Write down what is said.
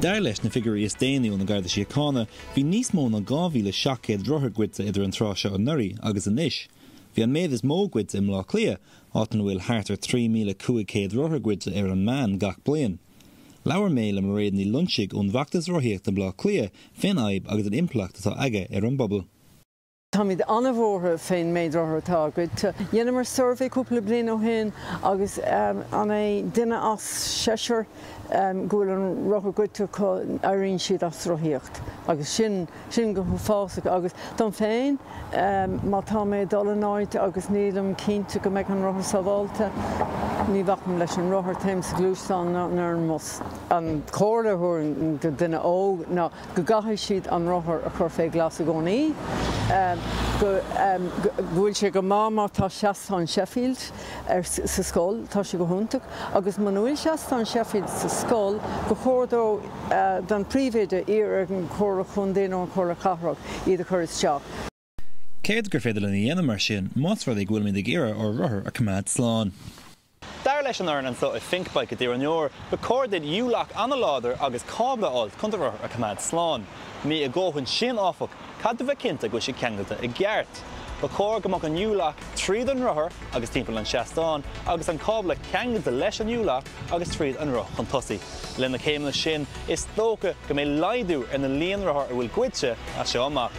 Dar leis na figurí is déanaí ón na garda síochána, bhí níos mó na 2,700 rothar goide idir an tráise an nuirí agus an isis. Bhí an méad is mó goide im lá clia, átain bhfuil thart ar 3,500 rothar goide ar an man gach bliain. Leabhar méil am réad ní lunsigh ón bhachtas rothaíocht an blá clia, féin aib agus an implacht atá aige ar an phobal. Tá míid anmhórtha féin méid rothar goide. Dhéanam mar survey cúpla bliain ó shin agus an é duine as séisiir gúil an rothar goide orainn siad as rothaíocht. Agus sin go fása agus don féin má tá méid dul an áid agus nílam cinnte go méid an rothar sábháilte. Ní bhacham leis an rothar taim sa glúisteán nar an mus. An cóirla thuair go duine ó ná go gcathaigh siad an rothar a chur fé glas a gcónaí. Bhfuil sé go máma tá seachtán Sheffield sa scéal, tá sé go thúntaach, agus man bhfuil seachtán Sheffield sa scéal go chóirdó den príomhéide ar an chóra chun déanú an chóra cathrach iad a chur isteach. Céad gur féidir lena dhéanam mar sin, más rud ag bhfuil míad ag iarra ó rothar a cumad sláán. Dar leis an orainn so I think bike at an your recorded Nuacht Cúla4 agus cúpla alt contra rothar a cumad sláán. Mi a ggóhann sin áfach cad bheith cinnte go sé ceangailta I gceart. Ba cóir go mbeadh an Nuacht tríd an rothar agus timpeall an seachtán agus an cúpla ceangailta leis an Nuacht agus tríd an roth an tosaí. Lena céimna sin is tócha go mé laidú ar na líon rothar a bhfuil cuiite a seo amach.